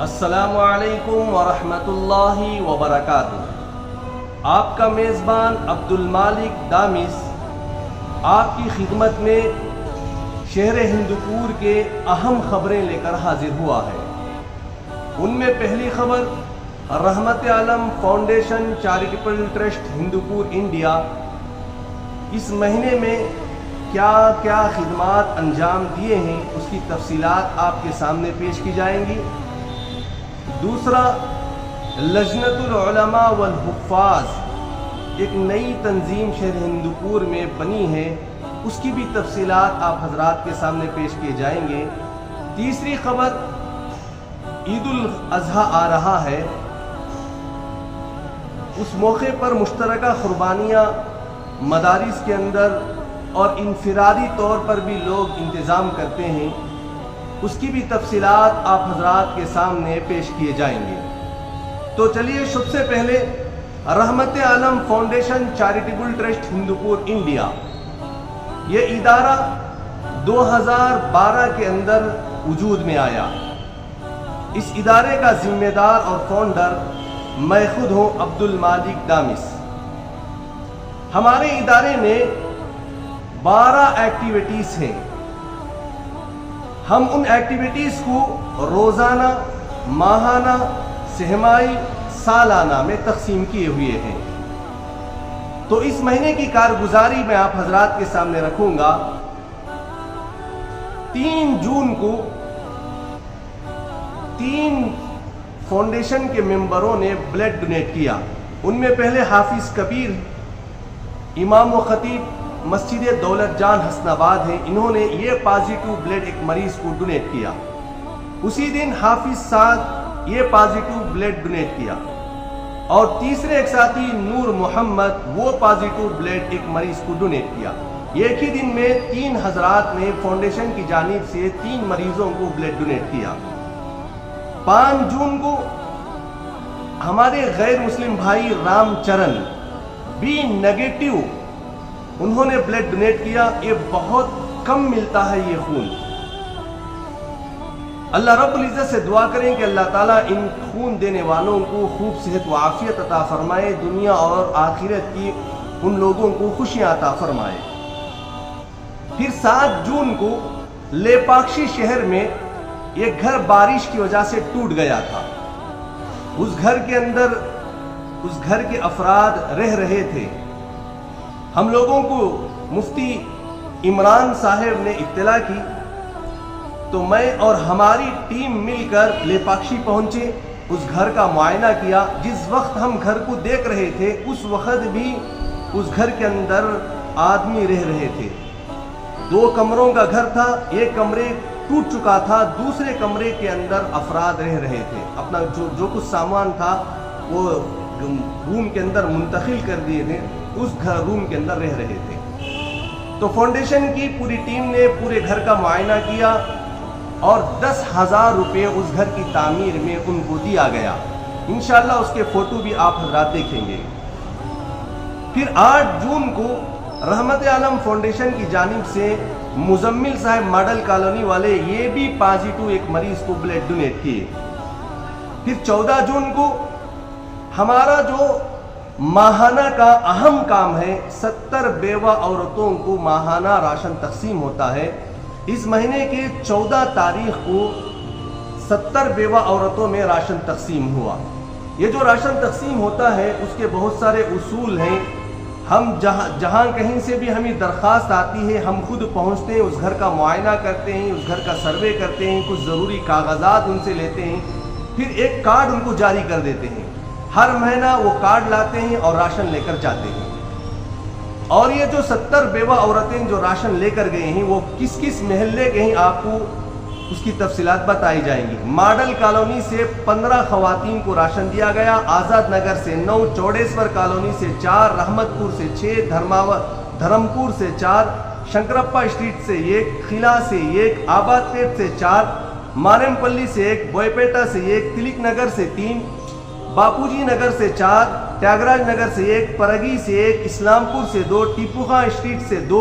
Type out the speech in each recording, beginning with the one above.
السلام علیکم ورحمۃ اللہ وبرکاتہ۔ آپ کا میزبان عبدالمالک دامس آپ کی خدمت میں شہر ہندوپور کے اہم خبریں لے کر حاضر ہوا ہے۔ ان میں پہلی خبر، رحمت عالم فاؤنڈیشن چیریٹیبل ٹرسٹ ہندوپور انڈیا اس مہینے میں کیا کیا خدمات انجام دیے ہیں، اس کی تفصیلات آپ کے سامنے پیش کی جائیں گی۔ دوسرا، لجنۃ العلماء والحفاظ ایک نئی تنظیم شہر ہندوپور میں بنی ہے، اس کی بھی تفصیلات آپ حضرات کے سامنے پیش کیے جائیں گے۔ تیسری خبر، عید الاضحیٰ آ رہا ہے، اس موقع پر مشترکہ قربانیاں مدارس کے اندر اور انفرادی طور پر بھی لوگ انتظام کرتے ہیں، اس کی بھی تفصیلات آپ حضرات کے سامنے پیش کیے جائیں گے۔ تو چلیے سب سے پہلے رحمت عالم فاؤنڈیشن چیریٹیبل ٹرسٹ ہندوپور انڈیا، یہ ادارہ 2012 کے اندر وجود میں آیا۔ اس ادارے کا ذمہ دار اور فاؤنڈر میں خود ہوں، عبدالمالک دامس۔ ہمارے ادارے میں 12 ایکٹیویٹیز ہیں۔ ہم ان ایکٹیویٹیز کو روزانہ، ماہانہ، سہمائی، سالانہ میں تقسیم کیے ہوئے ہیں۔ تو اس مہینے کی کارگزاری میں آپ حضرات کے سامنے رکھوں گا۔ 3 جون کو 3 فاؤنڈیشن کے ممبروں نے بلڈ ڈونیٹ کیا۔ ان میں پہلے حافظ کبیر، امام و خطیب مسجد دولت جان حسن آباد ہیں، انہوں نے یہ پازیٹیو بلڈ ایک مریض کو ڈونیٹ کیا۔ اسی دن حافظ سعد یہ پازیٹیو بلڈ ڈونیٹ کیا، اور تیسرے ایک ساتھی نور محمد وہ پازیٹیو بلڈ ایک مریض کو ڈونیٹ کیا۔ ایک ہی دن میں 3 حضرات نے فاؤنڈیشن کی جانب سے 3 مریضوں کو بلڈ ڈونیٹ کیا۔ 5 جون کو ہمارے غیر مسلم بھائی رام چرن بی نیگیٹو، انہوں نے بلڈ ڈونیٹ کیا۔ یہ بہت کم ملتا ہے یہ خون۔ اللہ رب العزت سے دعا کریں کہ اللہ تعالیٰ ان خون دینے والوں کو خوب صحت و عافیت عطا فرمائے، دنیا اور آخرت کی ان لوگوں کو خوشیاں عطا فرمائے۔ پھر 7 جون کو لیپاکشی شہر میں ایک گھر بارش کی وجہ سے ٹوٹ گیا تھا۔ اس گھر کے اندر اس گھر کے افراد رہ رہے تھے۔ ہم لوگوں کو مفتی عمران صاحب نے اطلاع کی، تو میں اور ہماری ٹیم مل کر لیپاکشی پہنچے، اس گھر کا معائنہ کیا۔ جس وقت ہم گھر کو دیکھ رہے تھے اس وقت بھی اس گھر کے اندر آدمی رہ رہے تھے۔ 2 کمروں کا گھر تھا، ایک کمرے ٹوٹ چکا تھا، دوسرے کمرے کے اندر افراد رہ رہے تھے۔ اپنا جو کچھ سامان تھا وہ روم کے اندر منتقل کر دیے تھے، اس روم کے اندر رہ رہے تھے۔ تو فاؤنڈیشن کی پوری ٹیم نے پورے گھر کا معائنہ کیا، اور 10,000 روپے اس گھر کی تعمیر میں ان کو دیا گیا۔ انشاءاللہ اس کے فوٹو بھی آپ حضرات دیکھیں گے۔ پھر 8 جون کو رحمت عالم فاؤنڈیشن کی جانب سے مزمل صاحب ماڈل کالونی والے یہ بھی پازیٹیو ایک مریض کو بلڈ ڈونیٹ کیے۔ پھر 14 جون کو ہمارا جو ماہانہ کا اہم کام ہے، 70 بیوہ عورتوں کو ماہانہ راشن تقسیم ہوتا ہے۔ اس مہینے کے 14 تاریخ کو 70 بیوہ عورتوں میں راشن تقسیم ہوا۔ یہ جو راشن تقسیم ہوتا ہے اس کے بہت سارے اصول ہیں۔ ہم جہاں کہیں سے بھی ہمیں درخواست آتی ہے، ہم خود پہنچتے ہیں، اس گھر کا معائنہ کرتے ہیں، اس گھر کا سروے کرتے ہیں، کچھ ضروری کاغذات ان سے لیتے ہیں، پھر ایک کارڈ ان کو جاری کر دیتے ہیں۔ ہر مہینہ وہ کارڈ لاتے ہیں اور راشن لے کر جاتے ہیں۔ اور یہ جو 70 بیوہ عورتیں جو راشن لے کر گئے ہیں وہ کس کس محلے کے ہیں، آپ کو اس کی تفصیلات بتائی جائیں گی۔ ماڈل کالونی سے 15 خواتین کو راشن دیا گیا، آزاد نگر سے 9، چوڑیسور کالونی سے 4، رحمت پور سے 6، دھرمپور سے 4، شنکرپا اسٹریٹ سے 1، خلا سے 1، آباد پیٹ سے 4، مارم پلی سے 1، بوئیپیٹا سے 1، تلک نگر سے 3، باپو جی نگر سے 4، تیاگراج نگر سے 1، پرگی سے 1، اسلام پور سے 2، ٹیپو خان اسٹریٹ سے 2،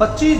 25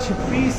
26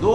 2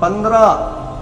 15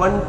1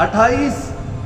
28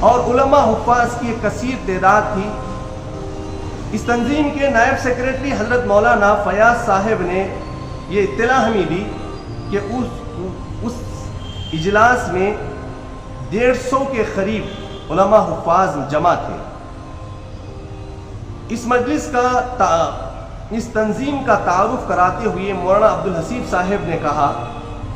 اور علماء حفاظ کی ایک کثیر تعداد تھی۔ اس تنظیم کے نائب سیکریٹری حضرت مولانا فیاض صاحب نے یہ اطلاع ہمیں دی کہ اس اجلاس میں 150 کے قریب علماء حفاظ جمع تھے۔ اس مجلس کا اس تنظیم کا تعارف کراتے ہوئے مولانا عبدالحسیب صاحب نے کہا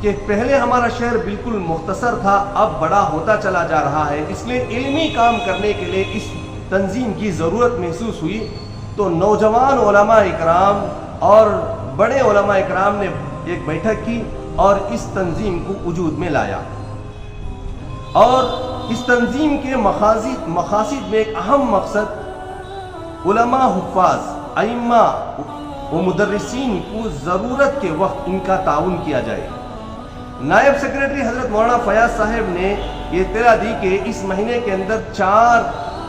کہ پہلے ہمارا شہر بالکل مختصر تھا، اب بڑا ہوتا چلا جا رہا ہے، اس لیے علمی کام کرنے کے لیے اس تنظیم کی ضرورت محسوس ہوئی، تو نوجوان علماء اکرام اور بڑے علماء اکرام نے ایک بیٹھک کی اور اس تنظیم کو وجود میں لایا۔ اور اس تنظیم کے مقاصد میں ایک اہم مقصد علماء حفاظ، ائمہ و مدرسین کو ضرورت کے وقت ان کا تعاون کیا جائے۔ نائب سیکریٹری حضرت مولانا فیاض صاحب نے یہ اطلاع دی کہ اس مہینے کے اندر 4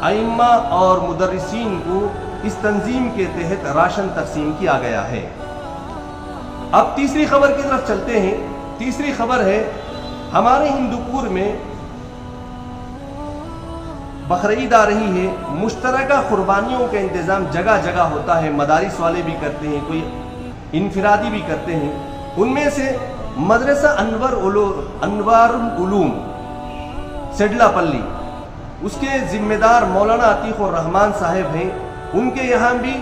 ائمہ اور مدرسین کو اس تنظیم کے تحت راشن تقسیم کیا گیا ہے۔ اب تیسری خبر کی طرف چلتے ہیں۔ تیسری خبر ہے ہمارے ہندوپور میں بقرعید آ رہی ہے، مشترکہ قربانیوں کا انتظام جگہ جگہ ہوتا ہے، مدارس والے بھی کرتے ہیں، کوئی انفرادی بھی کرتے ہیں۔ ان میں سے مدرسہ انوار العلوم سڈلا پلی، اس کے ذمہ دار مولانا عتیق الرحمان صاحب ہیں، ان کے یہاں بھی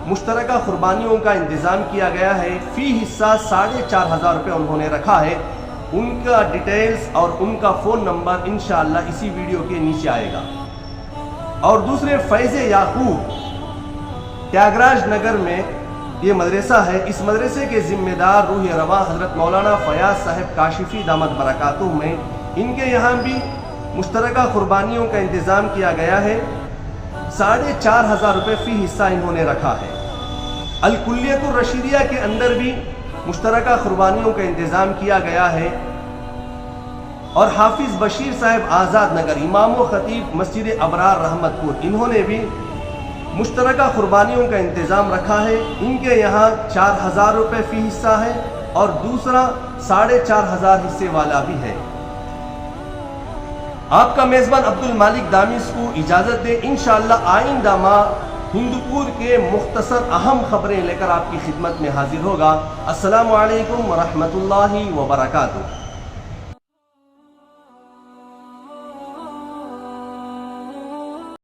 مشترکہ قربانیوں کا انتظام کیا گیا ہے۔ فی حصہ 4,500 روپے انہوں نے رکھا ہے۔ ان کا ڈیٹیلز اور ان کا فون نمبر انشاءاللہ اسی ویڈیو کے نیچے آئے گا۔ اور دوسرے فیض یعقوب تیاگراج نگر میں یہ مدرسہ ہے، اس مدرسے کے ذمہ دار روح رواں حضرت مولانا فیاض صاحب کاشفی دامت برکاتہ میں، ان کے یہاں بھی مشترکہ قربانیوں کا انتظام کیا گیا ہے۔ 4,500 روپے فی حصہ انہوں نے رکھا ہے۔ الکلیت الرشیدیہ کے اندر بھی مشترکہ قربانیوں کا انتظام کیا گیا ہے۔ اور حافظ بشیر صاحب آزاد نگر، امام و خطیب مسجد ابرار رحمت پور، انہوں نے بھی مشترکہ قربانیوں کا انتظام رکھا ہے۔ ان کے یہاں 4,000 روپے فی حصہ ہے اور دوسرا 4,500 حصے والا بھی ہے۔ آپ کا میزبان عبد المالک دامس کو اجازت دے، انشاءاللہ آئندہ ماہ ہندوپور کے مختصر اہم خبریں لے کر آپ کی خدمت میں حاضر ہوگا۔ السلام علیکم ورحمۃ اللہ وبرکاتہ۔